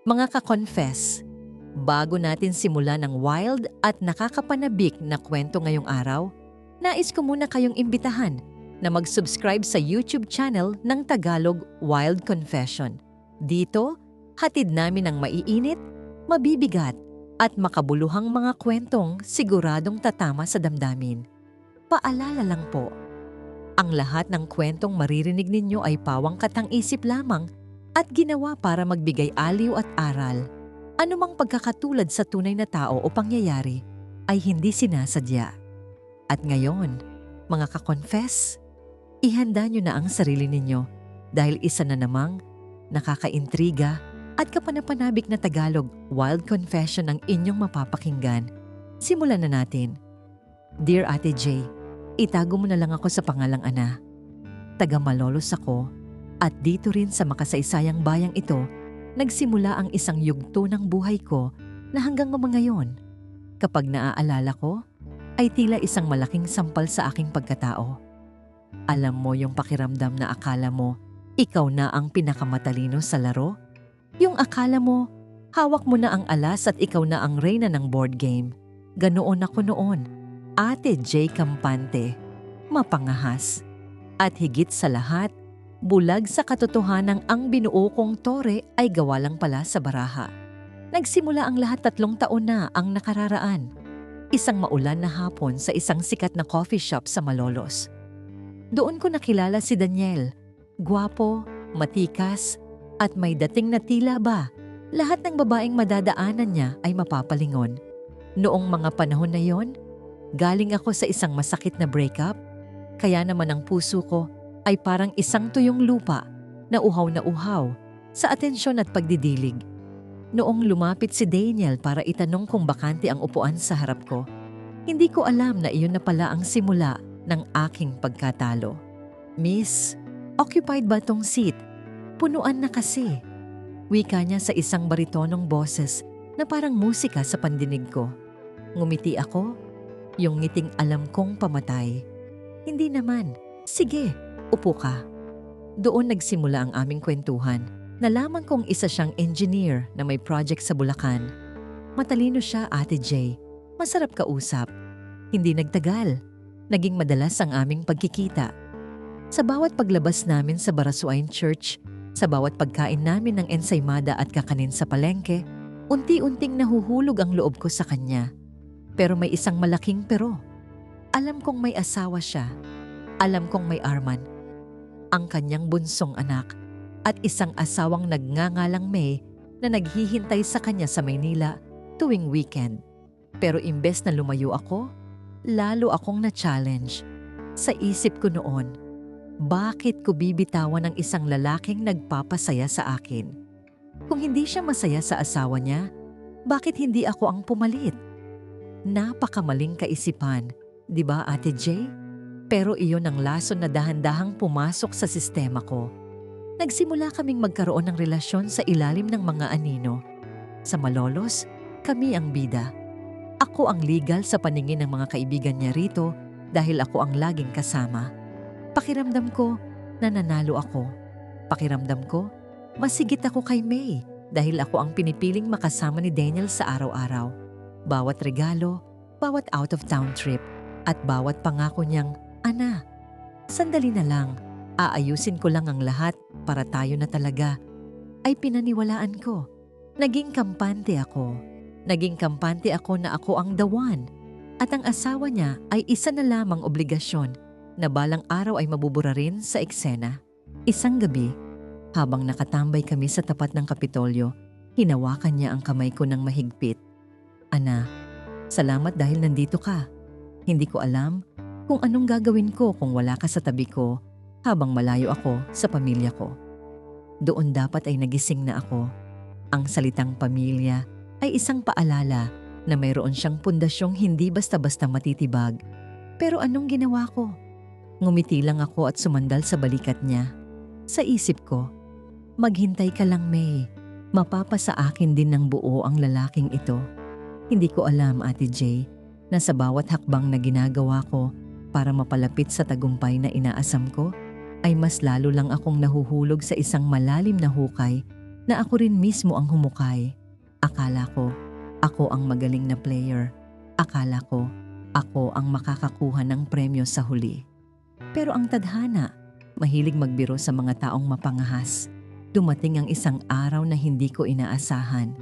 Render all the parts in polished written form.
Mga ka-confess, bago natin simulan ng wild at nakakapanabik na kwento ngayong araw, nais ko muna kayong imbitahan na mag-subscribe sa YouTube channel ng Tagalog Wild Confession. Dito, hatid namin ang maiinit, mabibigat at makabuluhang mga kwentong siguradong tatama sa damdamin. Paalala lang po, ang lahat ng kwentong maririnig ninyo ay pawang katang-isip lamang at ginawa para magbigay aliw at aral. Anumang pagkakatulad sa tunay na tao o pangyayari ay hindi sinasadya. At ngayon, mga ka-confess, ihanda nyo na ang sarili ninyo dahil isa na namang nakakaintriga at kapanapanabik na Tagalog Wild Confession ang inyong mapapakinggan. Simulan na natin. Dear Ate J, itago mo na lang ako sa pangalang Ana. Taga Malolos ako at dito rin sa makasaysayang bayang ito, nagsimula ang isang yugto ng buhay ko na hanggang ngayon, kapag naaalala ko, ay tila isang malaking sampal sa aking pagkatao. Alam mo yung pakiramdam na akala mo, ikaw na ang pinakamatalino sa laro? Yung akala mo, hawak mo na ang alas at ikaw na ang reyna ng board game. Ganoon ako noon, Ate J. Campante, mapangahas. At higit sa lahat, bulag sa katotohanang ang binuo kong tore ay gawa lang pala sa baraha. Nagsimula ang lahat 3 taon na ang nakararaan. Isang maulan na hapon sa isang sikat na coffee shop sa Malolos. Doon ko nakilala si Daniel. Gwapo, matikas, at may dating na tila ba lahat ng babaeng madadaanan niya ay mapapalingon. Noong mga panahon na yon, galing ako sa isang masakit na breakup, kaya naman ang puso ko ay parang isang tuyong lupa na uhaw sa atensyon at pagdidilig. Noong lumapit si Daniel para itanong kung bakante ang upuan sa harap ko, hindi ko alam na iyon na pala ang simula ng aking pagkatalo. Miss, occupied ba tong seat? Punuan na kasi. Wika niya sa isang baritonong boses na parang musika sa pandinig ko. Ngumiti ako, yung ngiting alam kong pamatay. Hindi naman, sige. Upo ka. Doon nagsimula ang aming kwentuhan. Nalaman kong isa siyang engineer na may project sa Bulacan. Matalino siya, Ate J. Masarap kausap. Hindi nagtagal. Naging madalas ang aming pagkikita. Sa bawat paglabas namin sa Barasuain Church, sa bawat pagkain namin ng ensaymada at kakanin sa palengke, unti-unting nahuhulog ang loob ko sa kanya. Pero may isang malaking pero. Alam kong may asawa siya. Alam kong may Arman, ang kanyang bunsong anak, at isang asawang nagngangalang May na naghihintay sa kanya sa Maynila tuwing weekend. Pero imbes na lumayo ako, lalo akong na-challenge. Sa isip ko noon, bakit ko bibitawan ng isang lalaking nagpapasaya sa akin? Kung hindi siya masaya sa asawa niya, bakit hindi ako ang pumalit? Napakamaling kaisipan, di ba Ate J? Pero iyon ang lason na dahan-dahang pumasok sa sistema ko. Nagsimula kaming magkaroon ng relasyon sa ilalim ng mga anino. Sa Malolos, kami ang bida. Ako ang legal sa paningin ng mga kaibigan niya rito dahil ako ang laging kasama. Pakiramdam ko, nananalo ako. Pakiramdam ko, masigit ako kay May dahil ako ang pinipiling makasama ni Daniel sa araw-araw. Bawat regalo, bawat out-of-town trip, at bawat pangako niyang, Ana, sandali na lang, aayusin ko lang ang lahat para tayo na talaga, ay pinaniwalaan ko. Naging kampante ako. Naging kampante ako na ako ang the one. At ang asawa niya ay isa na lamang obligasyon na balang araw ay mabubura rin sa eksena. Isang gabi, habang nakatambay kami sa tapat ng Kapitolyo, hinawakan niya ang kamay ko ng mahigpit. Ana, salamat dahil nandito ka. Hindi ko alam kung anong gagawin ko kung wala ka sa tabi ko habang malayo ako sa pamilya ko. Doon dapat ay nagising na ako. Ang salitang pamilya ay isang paalala na mayroon siyang pundasyong hindi basta-basta matitibag. Pero anong ginawa ko? Ngumiti lang ako at sumandal sa balikat niya. Sa isip ko, maghintay ka lang May. Mapapasa akin din ng buo ang lalaking ito. Hindi ko alam Ate J na sa bawat hakbang na ginagawa ko para mapalapit sa tagumpay na inaasam ko, ay mas lalo lang akong nahuhulog sa isang malalim na hukay na ako rin mismo ang humukay. Akala ko, ako ang magaling na player. Akala ko, ako ang makakakuha ng premyo sa huli. Pero ang tadhana, mahilig magbiro sa mga taong mapangahas. Dumating ang isang araw na hindi ko inaasahan.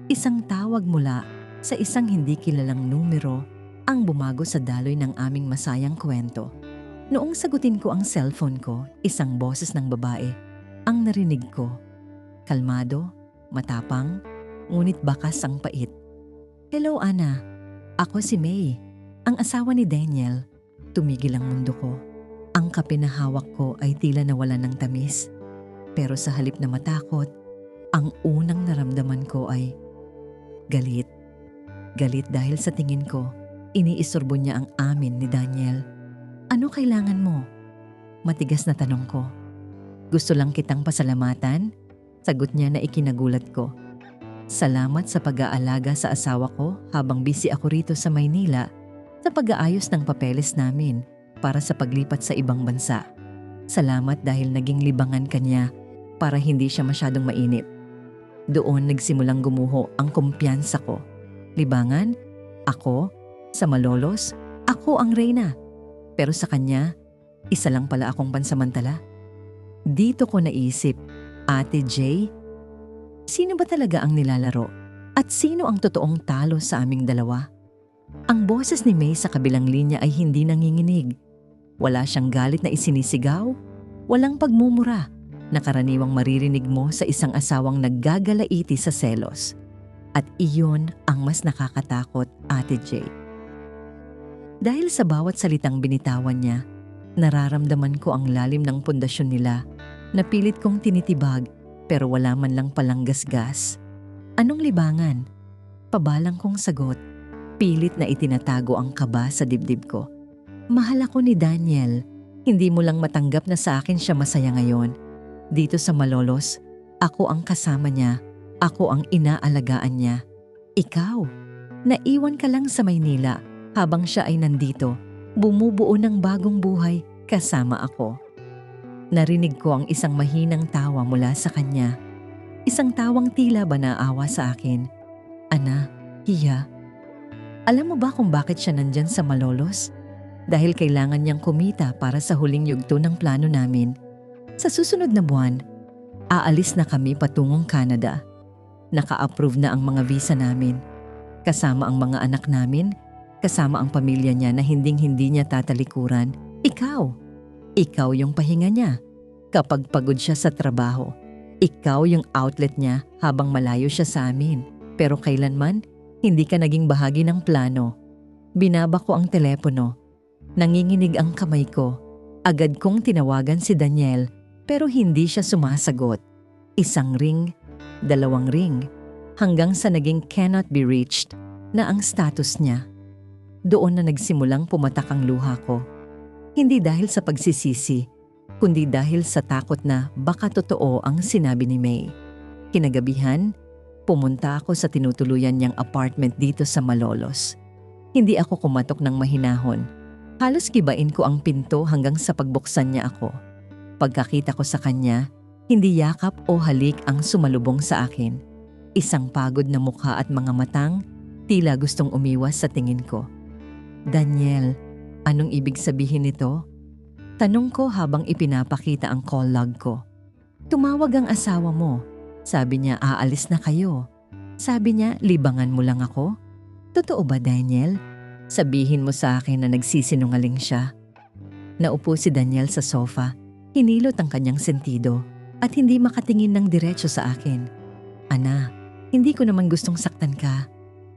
Isang tawag mula sa isang hindi kilalang numero ang bumago sa daloy ng aming masayang kwento. Noong sagutin ko ang cellphone ko, isang boses ng babae ang narinig ko. Kalmado, matapang, ngunit bakas ang pait. "Hello, Ana. Ako si May, ang asawa ni Daniel." Tumigil ang mundo ko. Ang kape na hawak ko ay tila nawalan ng tamis. Pero sa halip na matakot, ang unang naramdaman ko ay galit. Galit dahil sa tingin ko, iniisorbo niya ang amin ni Daniel. "Ano kailangan mo?" Matigas na tanong ko. "Gusto lang kitang pasalamatan," sagot niya na ikinagulat ko. "Salamat sa pag-aalaga sa asawa ko habang busy ako rito sa Maynila sa pag-aayos ng papeles namin para sa paglipat sa ibang bansa. Salamat dahil naging libangan kanya para hindi siya masyadong mainip." Doon nagsimulang gumuho ang kumpiyansa ko. Libangan? Ako? Sa Malolos? Ako ang reyna. Pero sa kanya, isa lang pala akong pansamantala. Dito ko naisip, Ate Jay, sino ba talaga ang nilalaro? At sino ang totoong talo sa aming dalawa? Ang boses ni May sa kabilang linya ay hindi nanginginig. Wala siyang galit na isinisigaw. Walang pagmumura na karaniwang maririnig mo sa isang asawang naggagalaiti sa selos. At iyon ang mas nakakatakot, Ate Jay. Dahil sa bawat salitang binitawan niya, nararamdaman ko ang lalim ng pundasyon nila na pilit kong tinitibag pero wala man lang palang gasgas. Anong libangan? Pabalang kong sagot, pilit na itinatago ang kaba sa dibdib ko. Mahal ako ni Daniel. Hindi mo lang matanggap na sa akin siya masaya ngayon. Dito sa Malolos, ako ang kasama niya. Ako ang inaalagaan niya. Ikaw, naiwan ka lang sa Maynila habang siya ay nandito, bumubuo ng bagong buhay kasama ako. Narinig ko ang isang mahinang tawa mula sa kanya. Isang tawang tila ba naawa sa akin. "Ana, hiya. Alam mo ba kung bakit siya nandyan sa Malolos? Dahil kailangan niyang kumita para sa huling yugto ng plano namin. Sa susunod na buwan, aalis na kami patungong Canada. Naka-approve na ang mga visa namin. Kasama ang mga anak namin, kasama ang pamilya niya na hinding-hindi niya tatalikuran. Ikaw yung pahinga niya. Kapag pagod siya sa trabaho, ikaw yung outlet niya habang malayo siya sa amin. Pero kailanman, hindi ka naging bahagi ng plano. Binaba ko ang telepono. Nanginginig ang kamay ko. Agad kong tinawagan si Daniel pero hindi siya sumasagot. Isang ring, 2 ring, hanggang sa naging cannot be reached na ang status niya. Doon na nagsimulang pumatak ang luha ko. Hindi dahil sa pagsisisi, kundi dahil sa takot na baka totoo ang sinabi ni May. Kinagabihan, pumunta ako sa tinutuluyan niyang apartment dito sa Malolos. Hindi ako kumatok ng mahinahon. Halos gibain ko ang pinto hanggang sa pagbuksan niya ako. Pagkakita ko sa kanya, hindi yakap o halik ang sumalubong sa akin. Isang pagod na mukha at mga matang, tila gustong umiwas sa tingin ko. "Daniel, anong ibig sabihin nito?" Tanong ko habang ipinapakita ang call log ko. "Tumawag ang asawa mo. Sabi niya aalis na kayo. Sabi niya libangan mo lang ako. Totoo ba, Daniel? Sabihin mo sa akin na nagsisinungaling siya." Naupo si Daniel sa sofa. Hinilot ang kanyang sentido at hindi makatingin ng diretso sa akin. "Ana, hindi ko naman gustong saktan ka.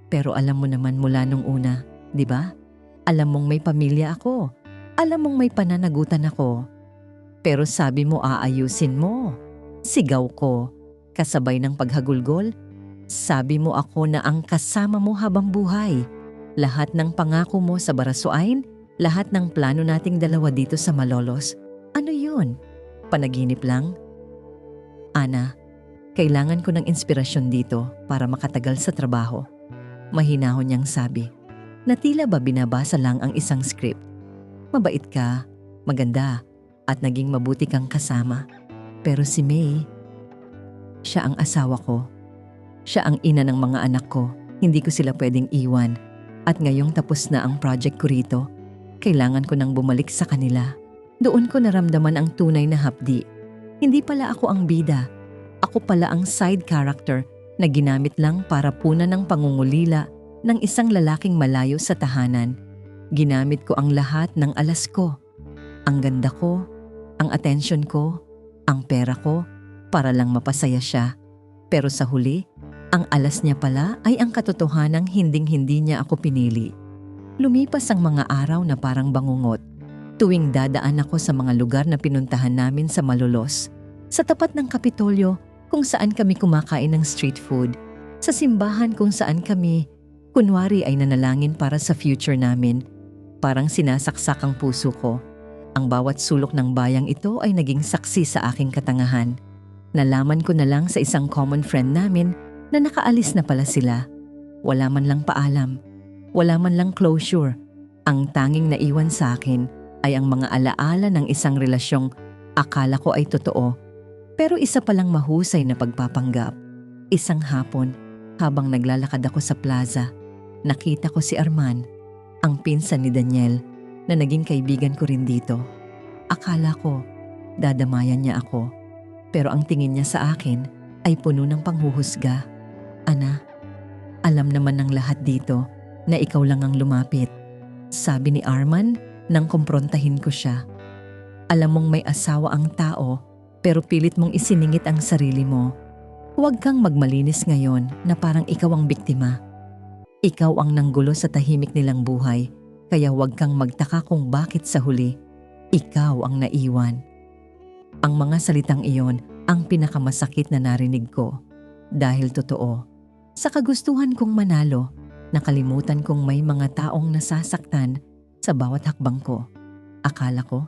Pero alam mo naman mula nung una, di ba? Alam mong may pamilya ako. Alam mong may pananagutan ako. Pero sabi mo aayusin mo." Sigaw ko, kasabay ng paghagulgol. "Sabi mo ako na ang kasama mo habang buhay. Lahat ng pangako mo sa Barasuain, lahat ng plano nating dalawa dito sa Malolos. Ano yun? Panaginip lang?" "Ana, kailangan ko ng inspirasyon dito para makatagal sa trabaho." Mahinahon niyang sabi, na tila ba binabasa lang ang isang script. "Mabait ka, maganda, at naging mabuti kang kasama. Pero si May, Siya ang asawa ko. Siya ang ina ng mga anak ko. Hindi ko sila pwedeng iwan. At ngayong tapos na ang project ko rito, kailangan ko nang bumalik sa kanila. Doon ko naramdaman ang tunay na hapdi. Hindi pala ako ang bida. Ako pala ang side character na ginamit lang para punan ng pangungulila ng isang lalaking malayo sa tahanan. Ginamit ko ang lahat ng alas ko. Ang ganda ko, ang attention ko, ang pera ko, para lang mapasaya siya. Pero sa huli, ang alas niya pala ay ang katotohanang hinding-hindi niya ako pinili. Lumipas ang mga araw na parang bangungot. Tuwing dadaan ako sa mga lugar na pinuntahan namin sa Malolos, sa tapat ng Kapitolyo kung saan kami kumakain ng street food, sa simbahan kung saan kami, kunwari ay nanalangin para sa future namin, parang sinasaksak ang puso ko. Ang bawat sulok ng bayang ito ay naging saksi sa aking katangahan. Nalaman ko na lang sa isang common friend namin na nakaalis na pala sila. Wala man lang paalam, wala man lang closure. Ang tanging naiwan sa akin ay ang mga alaala ng isang relasyong akala ko ay totoo, pero isa palang mahusay na pagpapanggap. Isang hapon, habang naglalakad ako sa plaza, nakita ko si Arman, ang pinsan ni Daniel, na naging kaibigan ko rin dito. Akala ko, dadamayan niya ako, pero ang tingin niya sa akin ay puno ng panghuhusga. Ana, alam naman ng lahat dito na ikaw lang ang lumapit, sabi ni Arman nang kumprontahin ko siya. Alam mong may asawa ang tao, pero pilit mong isiningit ang sarili mo. Huwag kang magmalinis ngayon na parang ikaw ang biktima. Ikaw ang nanggulo sa tahimik nilang buhay, kaya huwag kang magtaka kung bakit sa huli, ikaw ang naiwan. Ang mga salitang iyon ang pinakamasakit na narinig ko. Dahil totoo, sa kagustuhan kong manalo, nakalimutan kong may mga taong nasasaktan sa bawat hakbang ko. Akala ko,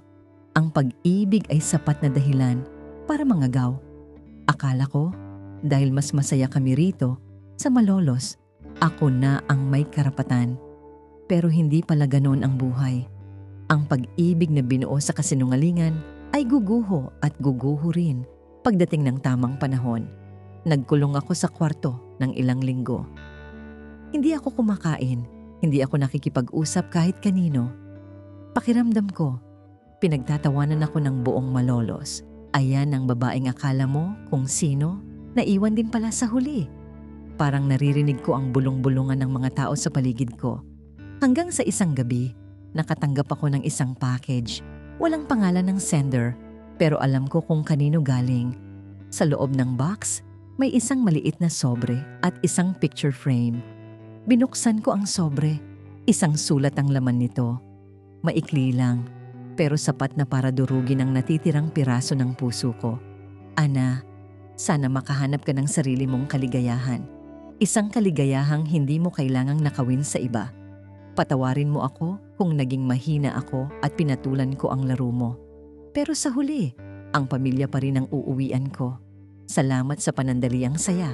ang pag-ibig ay sapat na dahilan para mangagaw. Akala ko, dahil mas masaya kami rito sa Malolos, ako na ang may karapatan. Pero hindi pala ganoon ang buhay. Ang pag-ibig na binuo sa kasinungalingan ay guguho at guguho rin pagdating ng tamang panahon. Nagkulong ako sa kwarto ng ilang linggo. Hindi ako kumakain, hindi ako nakikipag-usap kahit kanino. Pakiramdam ko, pinagtatawanan ako ng buong Malolos. Ayan ang babaeng akala mo kung sino, naiwan din pala sa huli. Parang naririnig ko ang bulong-bulungan ng mga tao sa paligid ko. Hanggang sa isang gabi, nakatanggap ako ng isang package. Walang pangalan ng sender, pero alam ko kung kanino galing. Sa loob ng box, may isang maliit na sobre at isang picture frame. Binuksan ko ang sobre. Isang sulat ang laman nito. Maikli lang, pero sapat na para durugin ang natitirang piraso ng puso ko. Ana, sana makahanap ka ng sarili mong kaligayahan. Isang kaligayahang hindi mo kailangang nakawin sa iba. Patawarin mo ako kung naging mahina ako at pinatulan ko ang laro mo. Pero sa huli, ang pamilya pa rin ang uuwian ko. Salamat sa panandaliang saya.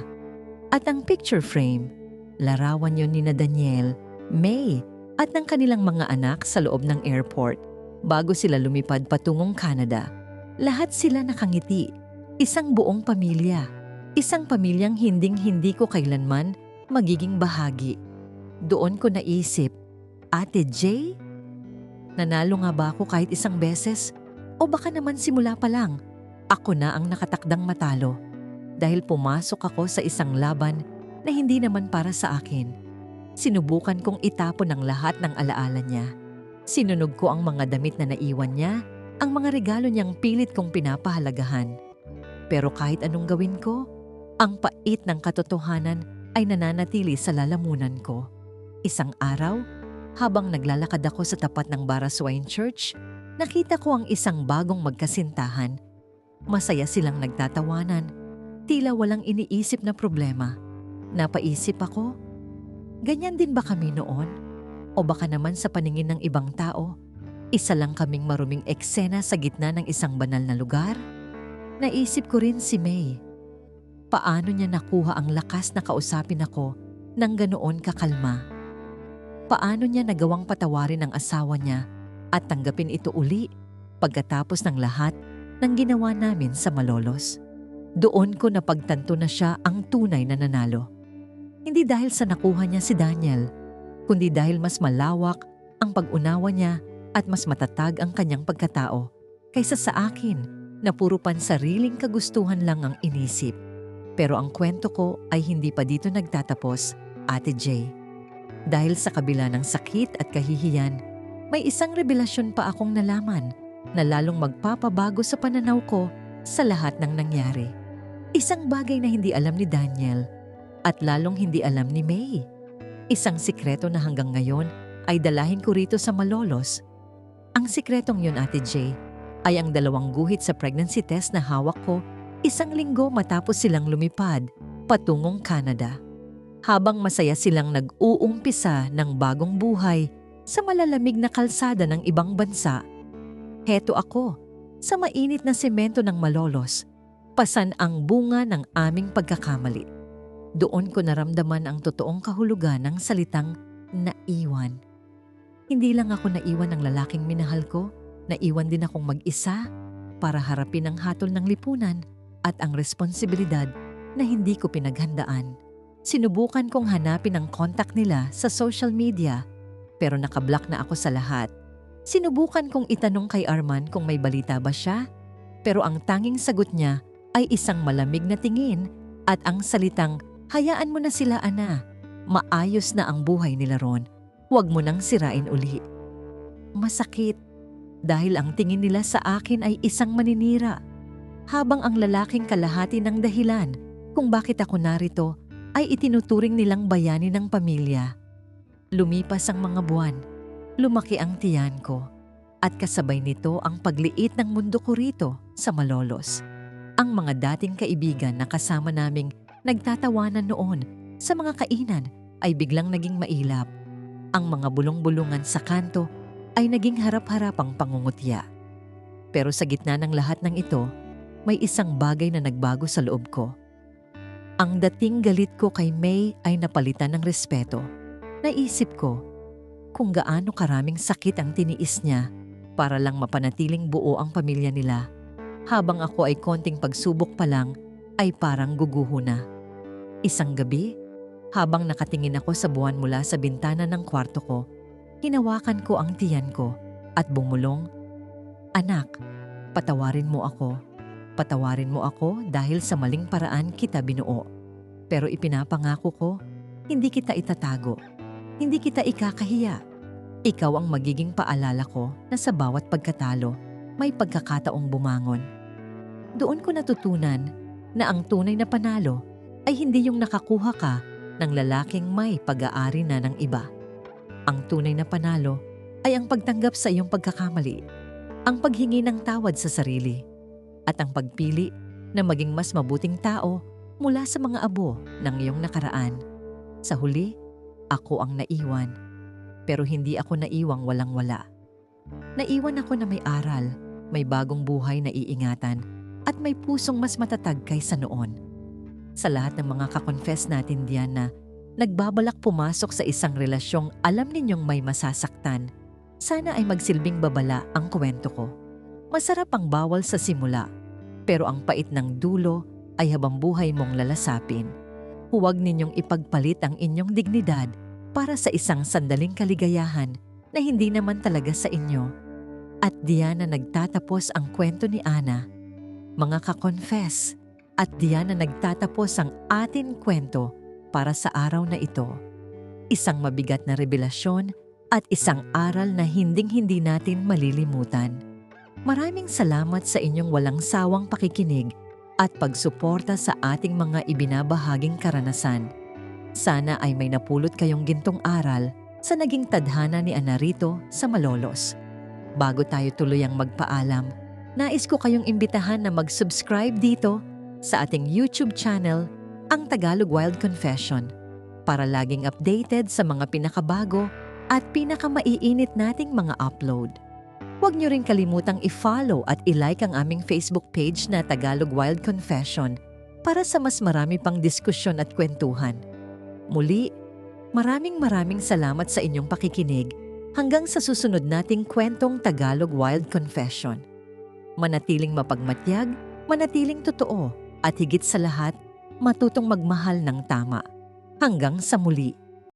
At ang picture frame, larawan yon ni na Daniel, May, at ng kanilang mga anak sa loob ng airport bago sila lumipad patungong Canada. Lahat sila nakangiti. Isang buong pamilya. Isang pamilyang hinding-hindi ko kailanman magiging bahagi. Doon ko naisip, Ate Jay? Nanalo nga ba ako kahit isang beses? O baka naman simula pa lang, ako na ang nakatakdang matalo. Dahil pumasok ako sa isang laban na hindi naman para sa akin. Sinubukan kong itapon ang lahat ng alaala niya. Sinunog ko ang mga damit na naiwan niya, ang mga regalo niyang pilit kong pinapahalagahan. Pero kahit anong gawin ko, ang pait ng katotohanan ay nananatili sa lalamunan ko. Isang araw, habang naglalakad ako sa tapat ng Baraswain Church, nakita ko ang isang bagong magkasintahan. Masaya silang nagtatawanan, tila walang iniisip na problema. Napaisip ako, ganyan din ba kami noon? O baka naman sa paningin ng ibang tao, isa lang kaming maruming eksena sa gitna ng isang banal na lugar? Naisip ko rin si May. Paano niya nakuha ang lakas na kausapin ako ng ganoon kakalma? Paano niya nagawang patawarin ang asawa niya at tanggapin ito uli pagkatapos ng lahat ng ginawa namin sa Malolos? Doon ko napagtanto na siya ang tunay na nanalo. Hindi dahil sa nakuha niya si Daniel, kundi dahil mas malawak ang pag-unawa niya at mas matatag ang kanyang pagkatao kaysa sa akin na puro pansariling kagustuhan lang ang inisip. Pero ang kwento ko ay hindi pa dito nagtatapos, Ate Jay. Dahil sa kabila ng sakit at kahihiyan, may isang revelasyon pa akong nalaman na lalong magpapabago sa pananaw ko sa lahat ng nangyari. Isang bagay na hindi alam ni Daniel at lalong hindi alam ni May. Isang sikreto na hanggang ngayon ay dalahin ko rito sa Malolos. Ang sikretong yun, Ate Jay, ay ang 2 guhit sa pregnancy test na hawak ko 1 linggo matapos silang lumipad patungong Canada. Habang masaya silang nag-uumpisa ng bagong buhay sa malalamig na kalsada ng ibang bansa, heto ako sa mainit na semento ng Malolos, pasan ang bunga ng aming pagkakamali. Doon ko naramdaman ang totoong kahulugan ng salitang naiwan. Hindi lang ako naiwan ng lalaking minahal ko, naiwan din akong mag-isa para harapin ang hatol ng lipunan at ang responsibilidad na hindi ko pinaghandaan. Sinubukan kong hanapin ang contact nila sa social media pero nakablock na ako sa lahat. Sinubukan kong itanong kay Arman kung may balita ba siya pero ang tanging sagot niya ay isang malamig na tingin at ang salitang, "Hayaan mo na sila, Ana. Maayos na ang buhay nila ron. Huwag mo nang sirain uli." Masakit dahil ang tingin nila sa akin ay isang maninira. Habang ang lalaking kalahati ng dahilan kung bakit ako narito ay itinuturing nilang bayani ng pamilya. Lumipas ang mga buwan, lumaki ang tiyan ko at kasabay nito ang pagliit ng mundo ko rito sa Malolos. Ang mga dating kaibigan na kasama naming nagtatawanan noon sa mga kainan ay biglang naging mailap. Ang mga bulong-bulungan sa kanto ay naging harap-harapang pangungutya. Pero sa gitna ng lahat ng ito, may isang bagay na nagbago sa loob ko. Ang dating galit ko kay May ay napalitan ng respeto. Naisip ko kung gaano karaming sakit ang tiniis niya para lang mapanatiling buo ang pamilya nila. Habang ako ay konting pagsubok pa lang, ay parang guguho na. Isang gabi, habang nakatingin ako sa buwan mula sa bintana ng kwarto ko, hinawakan ko ang tiyan ko at bumulong, "Anak, patawarin mo ako. Patawarin mo ako dahil sa maling paraan kita binuo. Pero ipinapangako ko, hindi kita itatago. Hindi kita ikakahiya. Ikaw ang magiging paalala ko na sa bawat pagkatalo, may pagkakataong bumangon." Doon ko natutunan na ang tunay na panalo ay hindi yung nakakuha ka ng lalaking may pag-aari na ng iba. Ang tunay na panalo ay ang pagtanggap sa iyong pagkakamali, ang paghingi ng tawad sa sarili, at ang pagpili na maging mas mabuting tao mula sa mga abo ng iyong nakaraan. Sa huli, ako ang naiwan, pero hindi ako naiwang walang-wala. Naiwan ako na may aral, may bagong buhay na iingatan, at may pusong mas matatag kaysa noon. Sa lahat ng mga kakonfess natin diyan na nagbabalak pumasok sa isang relasyong alam ninyong may masasaktan, sana ay magsilbing babala ang kwento ko. Masarap ang bawal sa simula, pero ang pait ng dulo ay habang buhay mong lalasapin. Huwag ninyong ipagpalit ang inyong dignidad para sa isang sandaling kaligayahan na hindi naman talaga sa inyo. At diyan na nagtatapos ang kwento ni Ana. Mga ka-confess, at diyan na nagtatapos ang ating kwento para sa araw na ito. Isang mabigat na revelasyon at isang aral na hinding-hindi natin malilimutan. Maraming salamat sa inyong walang sawang pakikinig at pagsuporta sa ating mga ibinabahaging karanasan. Sana ay may napulot kayong gintong aral sa naging tadhana ni Ana rito sa Malolos. Bago tayo tuluyang magpaalam, nais ko kayong imbitahan na mag-subscribe dito sa ating YouTube channel, ang Tagalog Wild Confession, para laging updated sa mga pinakabago at pinakamaiinit nating mga upload. Huwag niyo rin kalimutang i-follow at i-like ang aming Facebook page na Tagalog Wild Confession para sa mas marami pang diskusyon at kwentuhan. Muli, maraming salamat sa inyong pakikinig hanggang sa susunod nating kwentong Tagalog Wild Confession. Manatiling mapagmatyag, manatiling totoo, At higit sa lahat, matutong magmahal ng tama. Hanggang sa muli.